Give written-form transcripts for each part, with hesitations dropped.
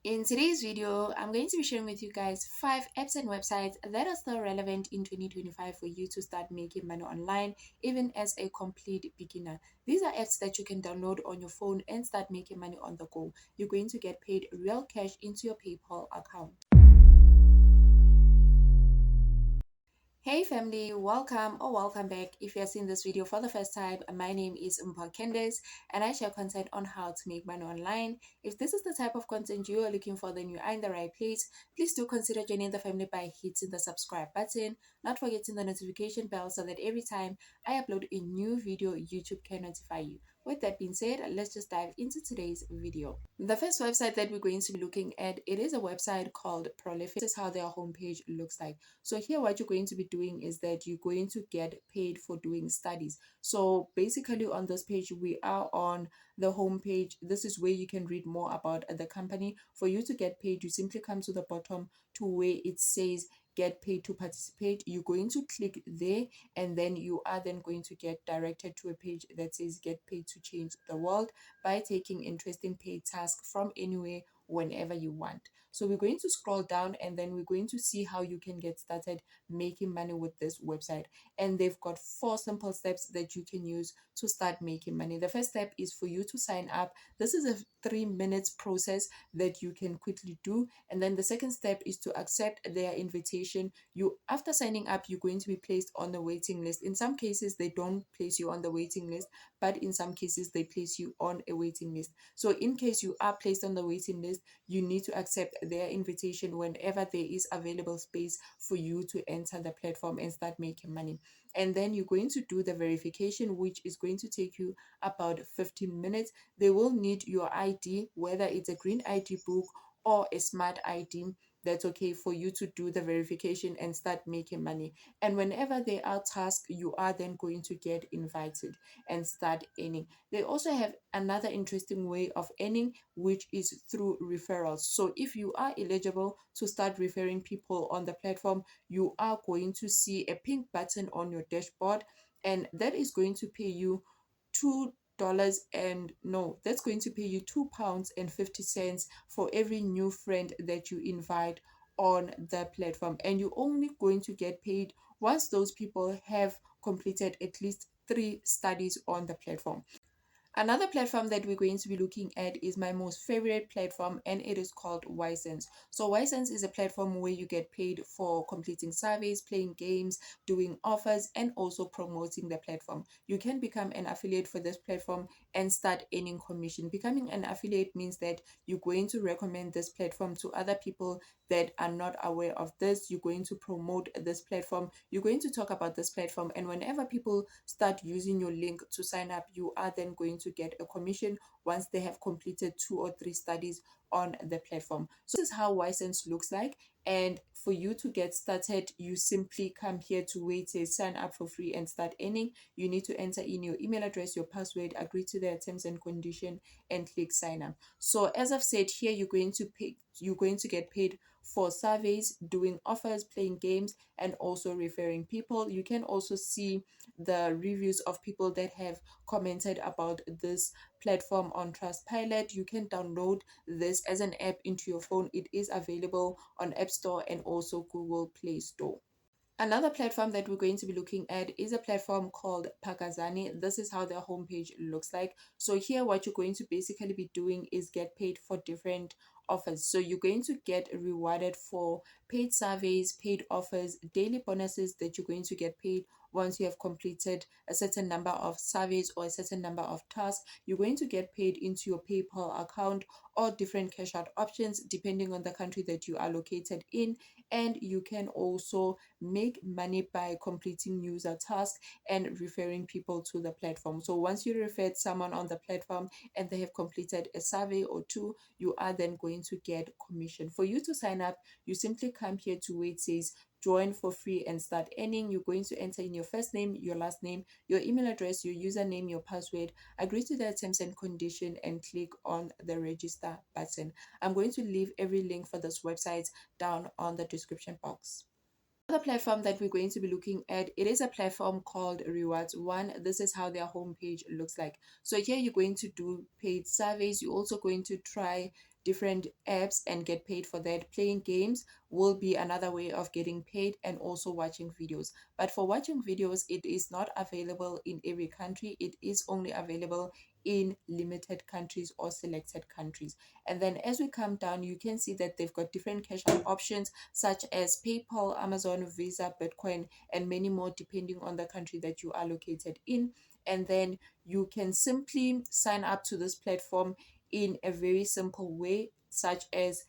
In today's video, I'm going to be sharing with you guys 5 apps and websites that are still relevant in 2025 for you to start making money online, even as a complete beginner. These are apps that you can download on your phone and start making money on the go. You're going to get paid real cash into your PayPal account. Hey family, welcome or welcome back. If you're seeing this video for the first time, my name is Candace and I share content on how to make money online. If this is the type of content you are looking for, then you are in the right place. Please do consider joining the family by hitting the subscribe button, not forgetting the notification bell so that every time I upload a new video, YouTube can notify you. With that being said, let's just dive into today's video. The first website that we're going to be looking at, it is a website called Prolific. This is how their homepage looks like. So here what you're going to be doing is that you're going to get paid for doing studies. So basically on this page, we are on the homepage. This is where you can read more about the company. For you to get paid, you simply come to the bottom to where it says get paid to participate. You're going to click there and then you are then going to get directed to a page that says get paid to change the world by taking interesting paid tasks from anywhere whenever you want. So we're going to scroll down and then we're going to see how you can get started making money with this website. And they've got 4 simple steps that you can use to start making money. The first step is for you to sign up. This is a 3 minutes process that you can quickly do. And then the second step is to accept their invitation. After signing up, you're going to be placed on the waiting list. In some cases, they don't place you on the waiting list, but in some cases, they place you on a waiting list. So in case you are placed on the waiting list, you need to accept their invitation whenever there is available space for you to enter the platform and start making money. And then you're going to do the verification, which is going to take you about 15 minutes. They will need your ID, whether it's a green ID book or a smart ID. That's okay for you to do the verification and start making money. And whenever there are tasks, you are then going to get invited and start earning. They also have another interesting way of earning, which is through referrals. So if you are eligible to start referring people on the platform, you are going to see a pink button on your dashboard, and that is going to pay you $2 and no, that's going to pay you £2.50 for every new friend that you invite on the platform. And you're only going to get paid once those people have completed at least 3 studies on the platform. Another platform that we're going to be looking at is my most favorite platform, and it is called Ysense. So Ysense is a platform where you get paid for completing surveys, playing games, doing offers, and also promoting the platform. You can become an affiliate for this platform and start earning commission. Becoming an affiliate means that you're going to recommend this platform to other people that are not aware of this. You're going to promote this platform. You're going to talk about this platform, and whenever people start using your link to sign up, you are then going to get a commission once they have completed 2 or 3 studies on the platform. So this is how Ysense looks like. And for you to get started, you simply come here to where it says sign up for free and start earning. You need to enter in your email address, your password, agree to their terms and condition, and click sign up. So as I've said here, you're going to get paid for surveys, doing offers, playing games, and also referring people. You can also see the reviews of people that have commented about this platform on Trustpilot. You can download this as an app into your phone. It is available on App Store and also Google Play Store. Another platform that we're going to be looking at is a platform called Pakazani. This is how their homepage looks like. So here what you're going to basically be doing is get paid for different offers. So you're going to get rewarded for paid surveys, paid offers, daily bonuses that you're going to get paid once you have completed a certain number of surveys or a certain number of tasks. You're going to get paid into your PayPal account or different cash out options depending on the country that you are located in. And you can also make money by completing user tasks and referring people to the platform. So once you referred someone on the platform and they have completed a survey or 2, you are then going to get commission. For you to sign up, you simply come here to where it says join for free and start earning. You're going to enter in your first name, your last name, your email address, your username, your password, agree to the terms and condition, and click on the register button. I'm going to leave every link for this website down on the description box. Another platform that we're going to be looking at, it is a platform called RewardsOne. This is how their homepage looks like. So here you're going to do paid surveys. You're also going to try different apps and get paid for that. Playing games will be another way of getting paid, and also watching videos. But for watching videos, it is not available in every country. It is only available in limited countries or selected countries. And then as we come down, you can see that they've got different cash out options such as PayPal, Amazon, Visa, Bitcoin, and many more depending on the country that you are located in. And then you can simply sign up to this platform in a very simple way, such as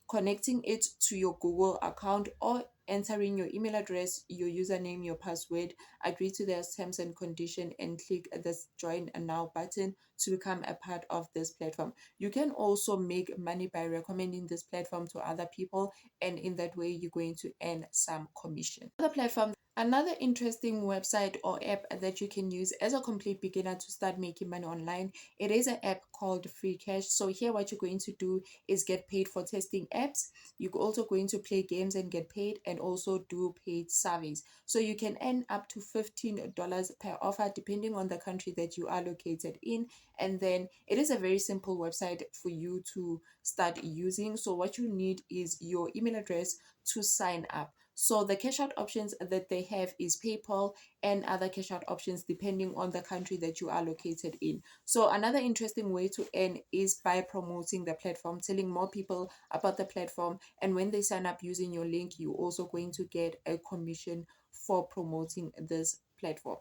connecting it to your Google account or entering your email address, your username, your password, agree to their terms and condition, and click this join now button to become a part of this platform. You can also make money by recommending this platform to other people, and in that way you're going to earn some commission. Other platform, another interesting website or app that you can use as a complete beginner to start making money online, it is an app called Free Cash. So here what you're going to do is get paid for testing apps. You're also going to play games and get paid, and also do paid surveys. So you can earn up to $15 per offer depending on the country that you are located in. And then it is a very simple website for you to start using. So what you need is your email address to sign up. So the cash out options that they have is PayPal and other cash out options depending on the country that you are located in. So another interesting way to earn is by promoting the platform, telling more people about the platform. And when they sign up using your link, you're also going to get a commission for promoting this platform.